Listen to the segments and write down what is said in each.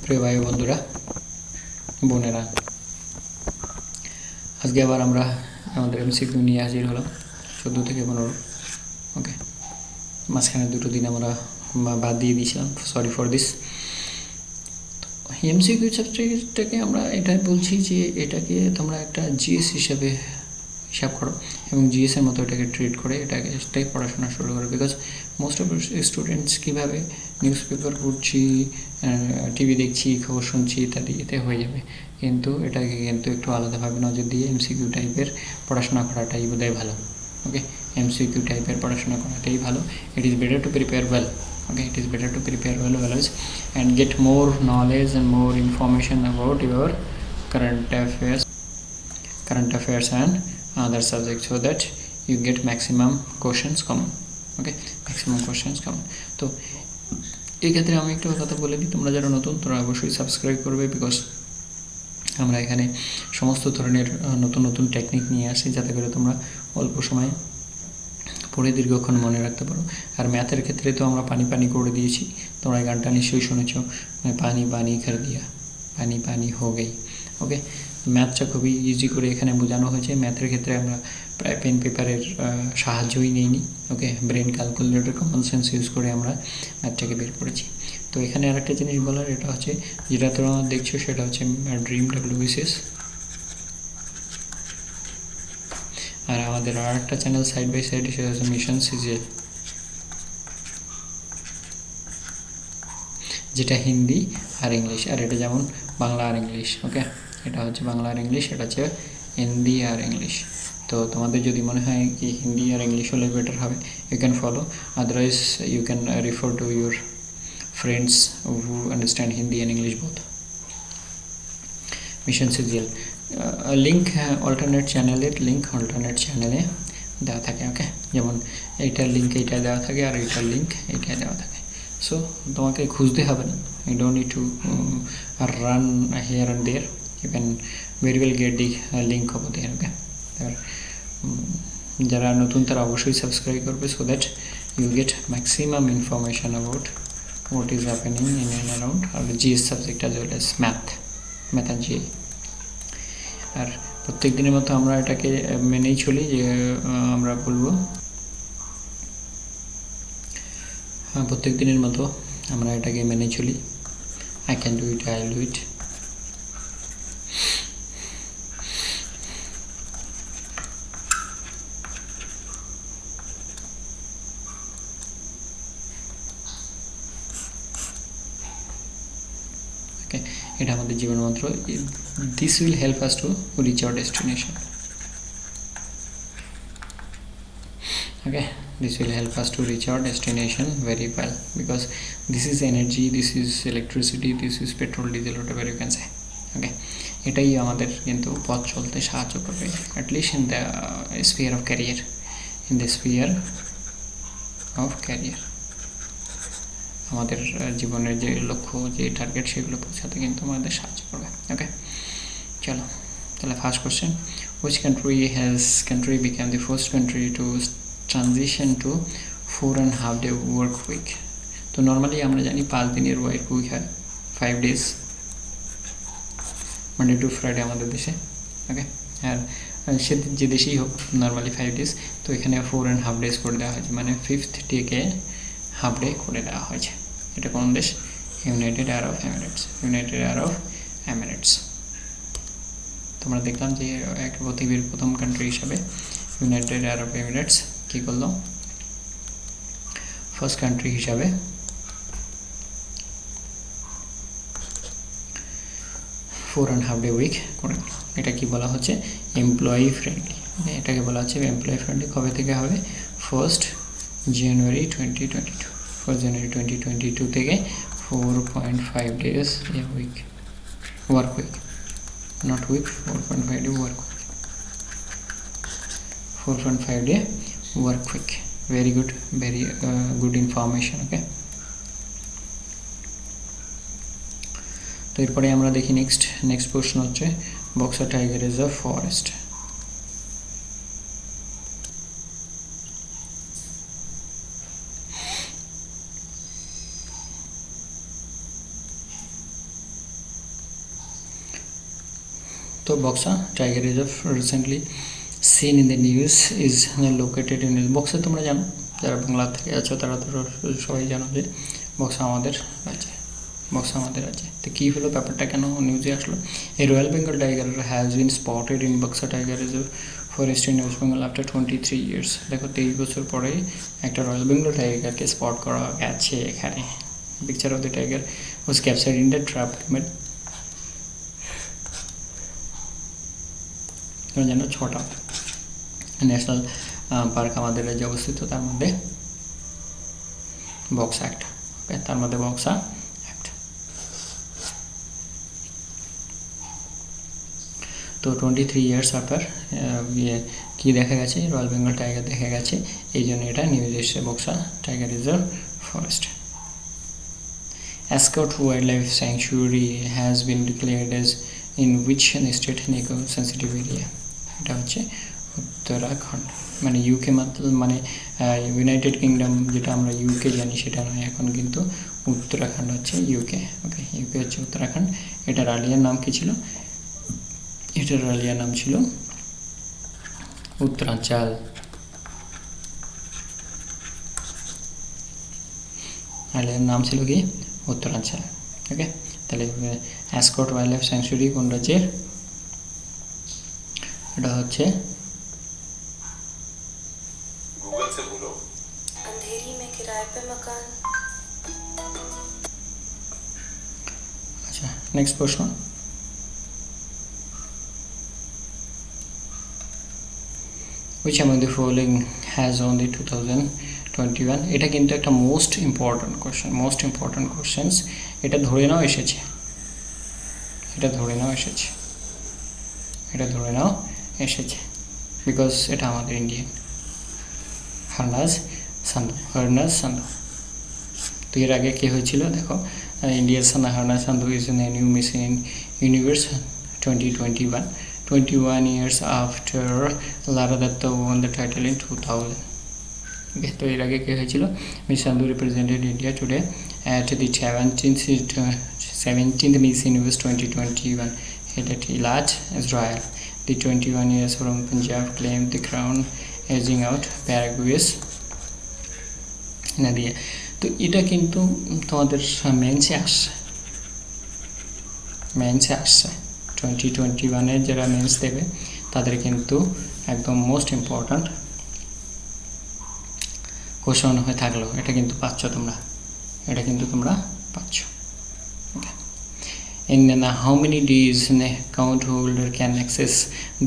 প্রিয় ভাই বন্ধুরা, বোনেরা, আজকে আবার আমরা আমাদের এমসিকিউ নিয়ে হাজির হলাম 14 থেকে 15। ওকে, মাঝখানে দুটো দিন আমরা বাদ দিয়ে দিয়েছিলাম, সরি ফর দিস। এমসিকিউ চ্যাপ্টারটাকে আমরা এটাই বলছি যে এটাকে তোমরা একটা জিএস হিসাবে হিসাব করো এবং জিএসের মতো এটাকে ট্রিট করে এটাই পড়াশোনা শুরু করো। বিকজ মোস্ট অফ স্টুডেন্টস কীভাবে নিউজ পেপার পড়ছি, টিভি দেখছি, খবর শুনছি ইত্যাদি এতে হয়ে যাবে, কিন্তু এটাকে কিন্তু একটু আলাদাভাবে নজর দিয়ে এমসিকিউ টাইপের পড়াশোনা করাটাই বোধহয় ভালো। ওকে, এমসিকিউ টাইপের পড়াশোনা করাটাই ভালো। It is better to prepare well. Okay, it is better to prepare well always and get more knowledge and more information about your current affairs and other subjects, so that you get maximum questions common. Okay, maximum questions common. তো এই ক্ষেত্রে আমি একটু কথা বলে দিই, তোমরা যারা নতুন তোমরা অবশ্যই সাবস্ক্রাইব করবে, বিকজ আমরা এখানে সমস্ত ধরনের নতুন নতুন টেকনিক নিয়ে আসি যাতে করে তোমরা অল্প সময়ে পড়ে দীর্ঘক্ষণ মনে রাখতে পারো। আর ম্যাথের ক্ষেত্রে তো আমরা পানি পানি করে দিয়েছি, তোমরা এই গানটা নিশ্চয়ই শুনেছ, পানি পানি কর দিয়া, পানি পানি হো গেই। ওকে, ম্যাথটা খুবই ইজি করে এখানে বোঝানো হয়েছে। ম্যাথের ক্ষেত্রে আমরা প্রায় পেন পেপারের সাহায্যই নিইনি। Okay, brain calculator, common sense use করে আমরা ম্যাথটাকে বের করেছি। তো এখানে আরেকটা জিনিস বলার, এটা হচ্ছে যেটা তোমরা দেখছো সেটা হচ্ছে ড্রিম WBCS। আর আমাদের আর একটা চ্যানেল সাইড বাই সাইড সেটা হচ্ছে মিশন সিজিএল, যেটা হিন্দি আর ইংলিশ, আর এটা যেমন বাংলা আর ইংলিশ। ওকে, এটা হচ্ছে বাংলা আর ইংলিশ, এটা হচ্ছে হিন্দি আর ইংলিশ। তো তোমাদের যদি মনে হয় কি হিন্দি আর ইংলিশ হলে বেটার হবে, you can follow, otherwise you can refer to your friends who understand Hindi and English both. Mission CGL link alternate চ্যানেলের লিঙ্ক অল্টারনেট চ্যানেলে দেওয়া থাকে। ওকে, যেমন এইটার লিঙ্ক এইটা দেওয়া থাকে আর এইটার লিঙ্ক এইটাই দেওয়া থাকে। সো তোমাকে খুঁজতে হবে না, you don't need to run here and there, you can very well get the link of there. Okay, যারা নতুন তারা অবশ্যই সাবস্ক্রাইব করবে, so that you get maximum information about what is happening in and around our GS subject as well as math and GA. আর প্রত্যেক দিনের মতো আমরা এটাকে মেনেই চলি যে আমরা বলবো, প্রত্যেক দিনের মতো আমরা এটাকে মেনে চলি, I can do it, I will do it. Okay, এটা আমাদের জীবন মন্ত্র। This will help us to reach our destination. Okay, this will help us to reach our destination very well, because this is energy, this is electricity, this is petrol, diesel, whatever you can say. Okay, এটাই আমাদের কিন্তু পথ চলতে সাহায্য করবে, at least in the spear of career, in the spear of career. আমাদের জীবনের যে লক্ষ্য, যে টার্গেট, সেগুলো পৌঁছাতে কিন্তু আমাদের সাহায্য করবে। ওকে, চলো তাহলে first question, which country became the first country to transition to 4.5 day work week? তো নর্মালি আমরা জানি 5 দিনের ওয়ার্ক উইক হয়, 5 days, মানডে টু ফ্রাইডে আমাদের দেশে। ওকে, আর সে যে দেশেই হোক নর্মালি 5 days, তো এখানে 4.5 days করে দেওয়া হয়েছে, মানে 5th ডেকে হাফ ডে করে দেওয়া হয়েছে। এটা কোন দেশ? ইউনাইটেড আরব এমিরেটস। ইউনাইটেড আরব এমিরেটস। তোমরা দেখলাম যে এক পৃথিবীর প্রথম কান্ট্রি হিসাবে ইউনাইটেড আরব এমিরেটস কী করলো, ফার্স্ট কান্ট্রি হিসাবে 4.5 day উইক করে দিল। এটা কি বলা হচ্ছে? Employee friendly. এটাকে বলা হচ্ছে এমপ্লয়ি ফ্রেন্ডলি। কবে থেকে হবে? 1st January 2022। 1st January 2022 থেকে 4.5 days a week, work week, not week, 4.5 day work week, 4.5 day work week. Very good, very good information. Okay, তো এরপরে আমরা দেখি নেক্সট প্রশ্ন হচ্ছে, বক্সার টাইগার ইজ আ ফরেস্ট। তো Buxa tiger reserve recently seen in the news is located in Buxa. তোমরা জানো, যারা বাংলা থেকে আছো তারা তো সবাই জানো যে বক্সা আমাদের রাজ্যে, বক্সা আমাদের রাজ্যে। তো কী হলো ব্যাপারটা, কেন নিউজে আসলো? এই royal Bengal tiger has been spotted in Buxa tiger reserve forest in West Bengal after 23 years. দেখো 23 বছর পরে একটা রয়্যাল বেঙ্গল টাইগারকে স্পট করা গেছে এখানে। Picture of the tiger was captured in the trap limit. তোমরা জানো 6টা ন্যাশনাল পার্ক আমাদের রাজ্যে অবস্থিত, তার মধ্যে বক্সা একটা। ওকে, তার মধ্যে বক্সা একটা। তো 23 ইয়ার্স আফটার কী দেখা গেছে, রয়্যাল বেঙ্গল টাইগার দেখা গেছে, এই জন্য এটা নিউজে এসছে Buxa tiger reserve forest. Ascot Wildlife Sanctuary has been declared as in which state eco sensitive area? এটা হচ্ছে উত্তরাখণ্ড, মানে ইউকে মানে ইউনাইটেড কিংডম যেটা আমরা ইউকে জানি সেটা নয়, এখন কিন্তু উত্তরাখণ্ড হচ্ছে ইউকে। ওকে, ইউকে হচ্ছে উত্তরাখণ্ড। এটার আলিয়ার নাম কী ছিল? এটার আলিয়ার নাম ছিল উত্তরাঞ্চল। আলিয়ার নাম ছিল কি? উত্তরাঞ্চল। ওকে, তাহলে অ্যাসকট ওয়াইল্ড লাইফ স্যাংচুরি কোন রাজ্যের? এটা হচ্ছে गूगल से बोलो अंधेरी में किराए पे मकान। আচ্ছা, নেক্সট প্রশ্ন। Which among the following has only 2021? এটা কিন্তু একটা মোস্ট ইম্পর্ট্যান্ট কোশ্চেন্স। এটা ধরে নাও এসেছে, বিকজ এটা আমাদের ইন্ডিয়ান হারনাজ সান্ধু। তো এর আগে কে হয়েছিল দেখো, ইন্ডিয়ার Harnaaz Sandhu is in new Miss Universe 2021 21 years after Lara Datta won the title in 2000. Okay, তো এর আগে কে হয়েছিল? Miss Sandhu represented India today at the 17th Miss Universe 2021 held at Elad, Israel. The 21 years from Punjab claimed the crown, edging out Paraguay's Nadia. তো এটা কিন্তু তোমাদের মেন্সে আসছে 2021-এর যারা মেন্স দেবে তাদের কিন্তু একদম মোস্ট ইম্পর্ট্যান্ট কোশ্চেন হয়ে থাকলো। এটা কিন্তু পাচ্ছ তোমরা, ওকে। In how many days an account holder can access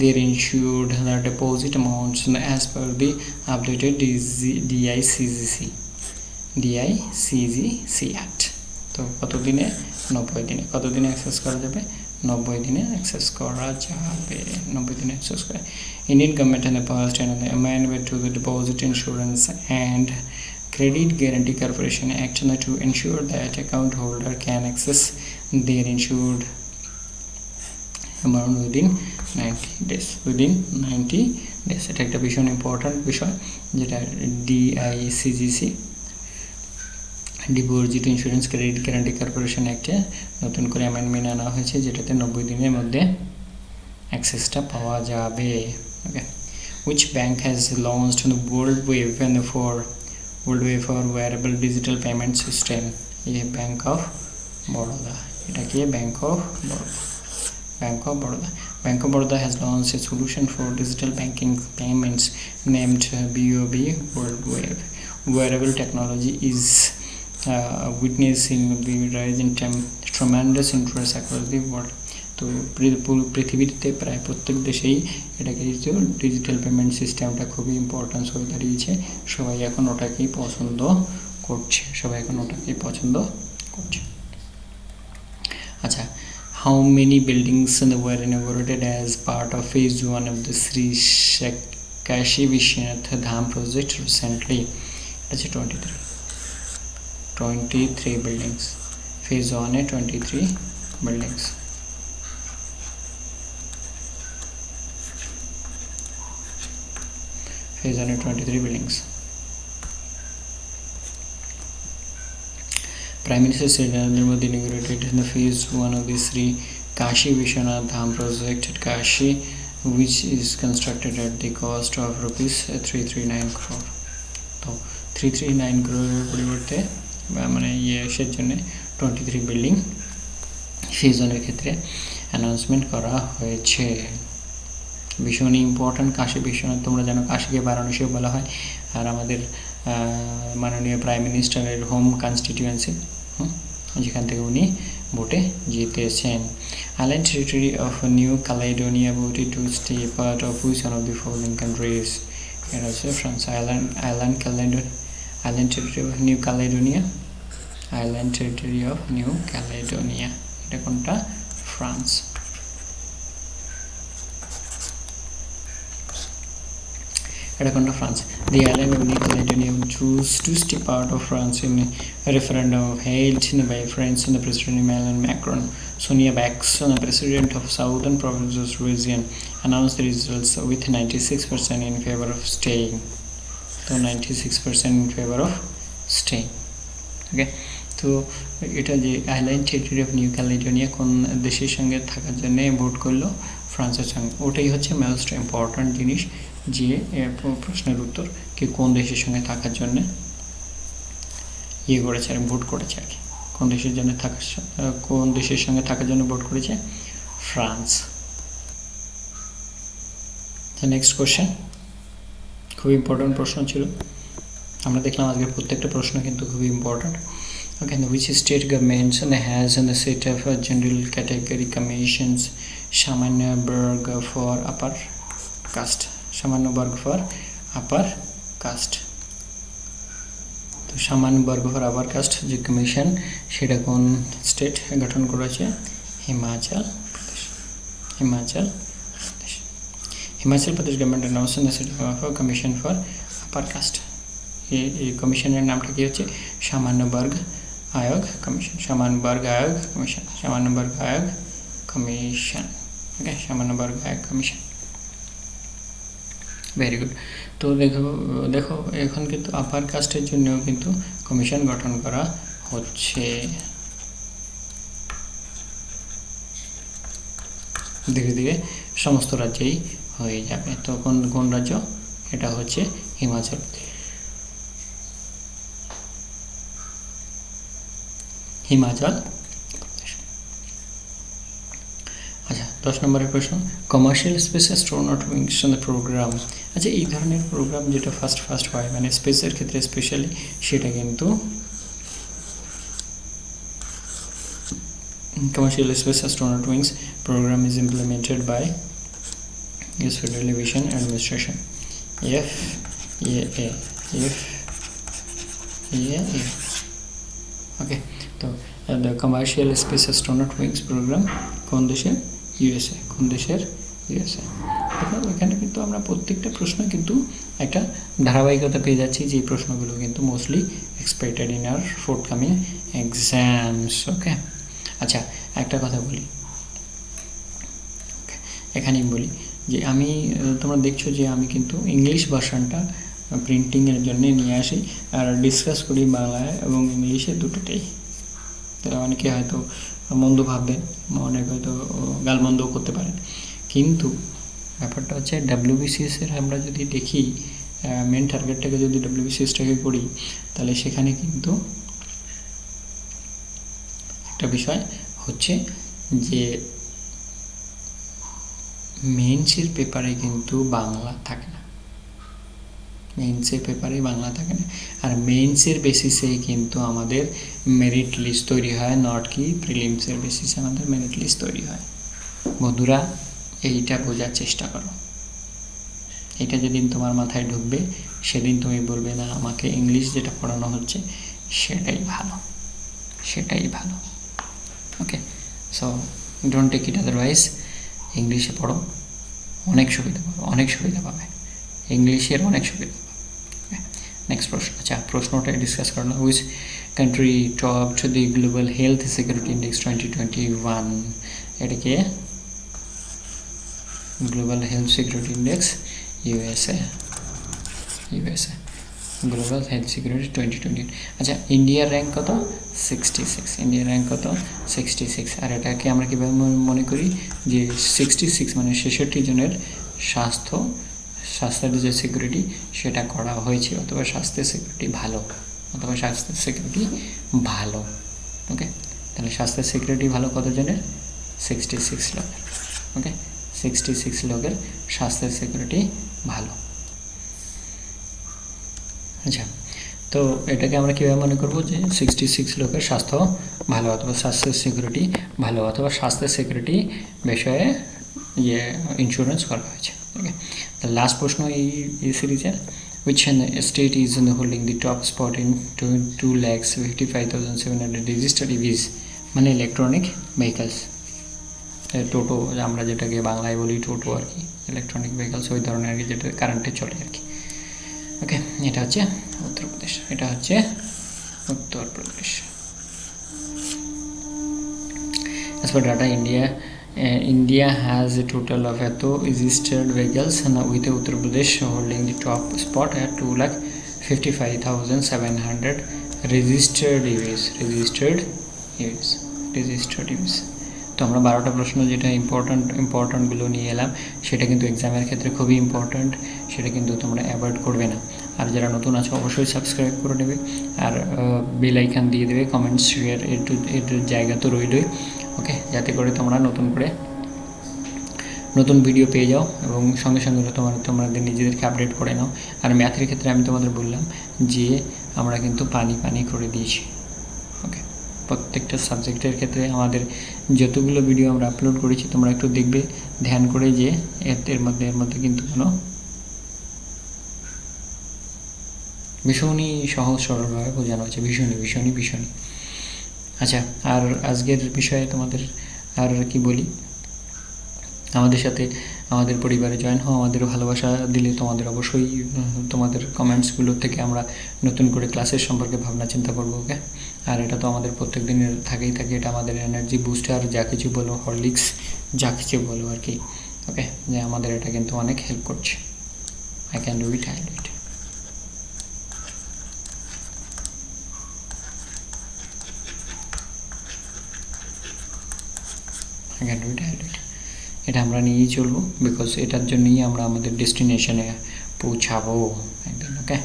their insured deposit amounts as per the updated DICGC Act? তো কত দিনে? 90 দিনে। কত দিনে অ্যাক্সেস করা যাবে? 90 দিনে অ্যাক্সেস করা যাবে। 90 দিনে অ্যাক্সেস করে Indian government in the past and the amendment to the Deposit Insurance and Credit Guarantee Corporation Act to ensure that account holder can access their insured amount within 90 days। এটা একটা ভীষণ important বিষয়, যেটা DICGC deposit insurance credit guarantee corporation অ্যাক্টে নতুন করে amendment আনা হয়েছে, যেটাতে 90 দিনের মধ্যে অ্যাক্সেসটা পাওয়া যাবে। Okay, which bank has launched the world wave for wearable digital payment system? ये बैंक ऑफ बड़ौदा। এটা কি? Bank of Baroda has launched a solution for digital banking payments named BOB World Wave. Wearable technology is witnessing the rise in tremendous interest across the world. তো পৃথিবীতে প্রায় প্রত্যেক দেশেই এটাকে digital payment সিস্টেমটা খুবই ইম্পর্টেন্স হয়ে দাঁড়িয়েছে। সবাই এখন ওটাকেই পছন্দ করছে। আচ্ছা, how many buildings were inaugurated as part of phase 1 of the Sri Kashi Vishwanath Dham project recently? That's 23 buildings. Phase 1 है 23 buildings. Phase 1 है 23 buildings. Prime Minister Sri Narendra Modi inaugurated the phase 1 of the Sri Kashi Vishwanath Dham project at Kashi, which is constructed at the cost of rupees 339 crore. তো 339 crore পরিবর্তে মানে ইয়ের জন্য 23 building ফিউশনের ক্ষেত্রে announcement করা হয়েছে। ভীষণ ইম্পর্ট্যান্ট কাশী বিশ্বনাথ, তোমরা জানো কাশীকে বারাণসীও বলা হয়, আর আমাদের মাননীয় প্রাইম মিনিস্টারের হোম কনস্টিটিউয়েন্সি, যেখান থেকে উনি ভোটে জিতেছেন। Island territory of new Caledonia voted to stay part of which one of the following countries? এটা হচ্ছে France. Island territory of new Caledonia, island territory of new Caledonia, এটা কোনটা? ফ্রান্স। এটা কোনটা? France. The island of New Caledonia chose to stay part of France in a referendum held by France and the President Emmanuel Macron. Sonia Bax, the President of Southern Provinces region, announced the results with 96% in favor of staying. So 96% in favor of staying. Okay, তো এটা যে island territory of new Caledonia কোন দেশের সঙ্গে থাকার জন্য vote করলো? ফ্রান্সের সঙ্গে। ওটাই হচ্ছে মোস্ট ইম্পর্ট্যান্ট জিনিস, যে প্রশ্নের উত্তর কি কোন দেশের সঙ্গে থাকার জন্য করেছে আর ভোট করেছে আর কি, কোন দেশের জন্য কোন দেশের সঙ্গে থাকার জন্য ভোট করেছে? ফ্রান্স। নেক্সট কোশ্চেন, খুব ইম্পর্ট্যান্ট প্রশ্ন ছিল, আমরা দেখলাম আজকে প্রত্যেকটা প্রশ্ন কিন্তু খুবই important. Okay, which state government has set up general category commissions? Samanyaburg for upper caste, Samanyaburg for upper caste. তো সামান্যবর্গ ফর আপার কাস্ট যে কমিশন, সেটা কোন স্টেট গঠন করেছে? Himachal Pradesh. Himachal Pradesh government announced the setting of a commission for upper caste. এই কমিশনের নামটা কি হচ্ছে? Samanya Varg Aayog commission, Samanya Varg Aayog commission, Samanya Varg Aayog commission. Okay, Samanya Varg Aayog commission. Very good. তো দেখো এখন কিন্তু আপার কাস্টের জন্যও কিন্তু কমিশন গঠন করা হচ্ছে। ধীরে ধীরে সমস্ত রাজ্যেই হয়ে যাবে। তো কোন রাজ্য? এটা হচ্ছে হিমাচল প্রদেশ। আচ্ছা, 10 নম্বরের প্রশ্ন, commercial space astronaut wings on the program. আচ্ছা, এই ধরনের প্রোগ্রাম যেটা ফার্স্ট হয় মানে স্পেসের ক্ষেত্রে স্পেশালি, সেটা কিন্তু commercial space astronaut wings program is implemented by US federal aviation administration, FAA। Okay, তো the commercial space astronaut wings program কোন দেশের? ইউএসএ। কোন দেশের? ইউএসএ। এখানে কিন্তু আমরা প্রত্যেকটা প্রশ্ন কিন্তু একটা ধারাবাহিকতা পেয়ে যাচ্ছি, যে প্রশ্নগুলো কিন্তু mostly expected in our forthcoming exams. Okay, আচ্ছা একটা কথা বলি, এখানেই বলি যে আমি, তোমরা দেখছো যে আমি কিন্তু ইংলিশ ভার্সানটা প্রিন্টিংয়ের জন্য নিয়ে আসি আর ডিসকাস করি বাংলায় এবং ইংলিশে দুটোতেই। তো অনেকে হয়তো মন্দ ভাববেন, অনেকে হয়তো গালমন্দও করতে পারেন, কিন্তু ব্যাপারটা হচ্ছে ডাব্লিউবিসিএসের আমরা যদি দেখি, মেন টার্গেটটাকে যদি ডাব্লিউবিসিএসটাকে করি, তাহলে সেখানে কিন্তু একটা বিষয় হচ্ছে যে মেইনসের পেপারে কিন্তু বাংলা থাকে না, মেইনসের পেপারে বাংলা থাকে না, আর মেইনসের বেসিসে কিন্তু আমাদের মেরিট লিস্ট তৈরি হয়, নট কি প্রিলিমসের বেসিসে আমাদের মেরিট লিস্ট তৈরি হয়। বন্ধুরা, এইটা বোঝার চেষ্টা করো। এটা যেদিন তোমার মাথায় ঢুকবে, সেদিন তুমি বলবে না আমাকে ইংলিশ যেটা পড়ানো হচ্ছে সেটাই ভালো। Okay, so don't take it otherwise. ইংলিশে পড়ো, অনেক সুবিধা পাবে, ইংলিশের অনেক সুবিধা পাবে। নেক্সট প্রশ্ন, আচ্ছা প্রশ্নটা ডিসকাস করো না। Which country topped the global health security index 2021? এটাকে global health security index USA. Global health security 2020। আচ্ছা, ইন্ডিয়ার র্যাঙ্ক কত? 66। ইন্ডিয়ার র্যাঙ্ক কত? 66। আর এটাকে আমরা কীভাবে মনে করি যে 66 মানে 66 জনের স্বাস্থ্যের যে সিকিউরিটি সেটা করা হয়েছে, অথবা স্বাস্থ্যের সিকিউরিটি ভালো, অথবা স্বাস্থ্যের সিকিউরিটি ভালো। ওকে, তাহলে স্বাস্থ্যের সিকিউরিটি ভালো কতজনের? 66 লোকের। ওকে, 66 লোকের স্বাস্থ্যের সিকিউরিটি ভালো। আচ্ছা, তো এটাকে আমরা কীভাবে মনে করবো যে 66 লোকের স্বাস্থ্য ভালো, অথবা স্বাস্থ্যের সিকিউরিটি ভালো, অথবা স্বাস্থ্যের সিকিউরিটি বিষয়ে ইন্স্যুরেন্স করা হয়েছে। ওকে, দ্য লাস্ট প্রশ্ন এই সিরিজের, which state is holding the top spot in 2,55,700 registered EVs, মানে ইলেকট্রনিক ভেহিকলস, টোটো আমরা যেটাকে বাংলায় বলি টোটো আর কি, ইলেকট্রনিক ভেহিকলস ওই ধরনের আর কি, যেটা কারেন্টে চলে আর কি। ওকে, এটা হচ্ছে উত্তরপ্রদেশ, এটা হচ্ছে Uttar Pradesh. As per data, India has a total of registered vehicles, and with Uttar Pradesh holding the top spot at 2,55,700 registered EVs. তো আমরা 12টা প্রশ্ন যেটা ইম্পর্ট্যান্টগুলো নিয়ে এলাম, সেটা কিন্তু এক্সামের ক্ষেত্রে খুবই ইম্পর্ট্যান্ট, সেটা কিন্তু তোমরা অ্যাভয়েড করবে না। আর যারা নতুন আছো অবশ্যই সাবস্ক্রাইব করে নেবে, আর বেল আইকন দিয়ে দেবে, কমেন্টস শেয়ার এর জায়গা তো রইলই। ওকে, যাতে করে তোমরা নতুন ভিডিও পেয়ে যাও, এবং সঙ্গে সঙ্গে তোমাদের নিজেদেরকে আপডেট করে নাও। আর ম্যাথের ক্ষেত্রে আমি তোমাদের বললাম যে আমরা কিন্তু পানি করে দিয়েছি। ওকে, প্রত্যেকটা সাবজেক্টের ক্ষেত্রে আমাদের যতগুলো ভিডিও আমরা আপলোড করেছি তোমরা একটু দেখবে ধ্যান করে, যে এর মধ্যে কিন্তু কোনো ভীষণই সহজ সরলভাবে বোঝানো হচ্ছে, ভীষণই। আচ্ছা, আর আজকের বিষয়ে তোমাদের আর কি বলি, আমাদের সাথে আমাদের পরিবারে জয়েন হও, আমাদের ভালোবাসা দিলে তোমাদের অবশ্যই তোমাদের কমেন্টসগুলো থেকে আমরা নতুন করে ক্লাসের সম্পর্কে ভাবনা চিন্তা করবো। ওকে, আর এটা তো আমাদের প্রত্যেক দিনের থাকেই থাকে, এটা আমাদের এনার্জি বুস্টার, যা কিছু বলো, হরলিক্স যা কিছু বলো আর কি। ওকে, যে আমাদের এটা কিন্তু অনেক হেল্প করছে। আই ক্যান ডু ইট। এটা আমরা নিয়েই চলবো, বিকজ এটার জন্যই আমরা আমাদের ডেস্টিনেশনে পৌঁছাবো একদিন। ওকে,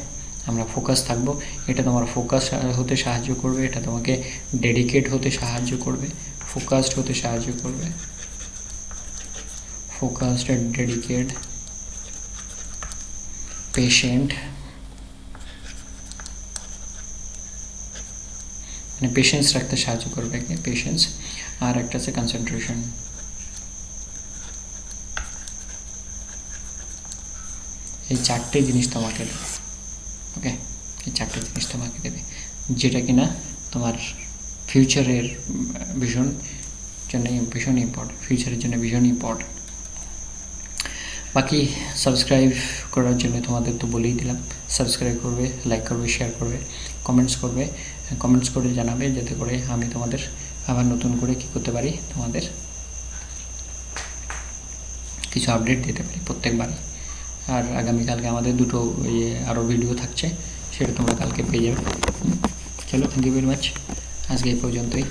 আমরা ফোকাস থাকবো, এটা তোমার ফোকাস হতে সাহায্য করবে, এটা তোমাকে ডেডিকেট হতে সাহায্য করবে, ফোকাসড হতে সাহায্য করবে, ফোকাসড, ডেডিকেট, পেশেন্ট, মানে পেশেন্স রাখতে সাহায্য করবে, পেশেন্স। আর একটা আছে কনসেন্ট্রেশন। এই 4টে জিনিস তোমাকে দেবে। ওকে, এই 4টে জিনিস তোমাকে দেবে, যেটা কিনা তোমার ফিউচারের জন্য ভীষণ ইম্পর্টেন্ট। বাকি সাবস্ক্রাইব করার জন্য তোমাদের তো বলেই দিলাম, সাবস্ক্রাইব করবে, লাইক করবে, শেয়ার করবে, কমেন্টস করে জানাবে, যাতে করে আমি তোমাদের আবার নতুন করে কী করতে পারি, তোমাদের কিছু আপডেট দিতে পারি প্রত্যেকবারই। আর আগামীকালকে আমাদের দুটো আরও ভিডিও থাকছে, সেটা তোমরা কালকে পেয়ে যাবে। চলো, থ্যাংক ইউ ভেরি মাচ, আজকে এই পর্যন্তই।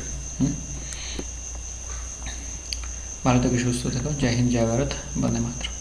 ভালো থেকো, সুস্থ থেকো, জয় হিন্দ, জয় ভারত, বন্দে মাতরম।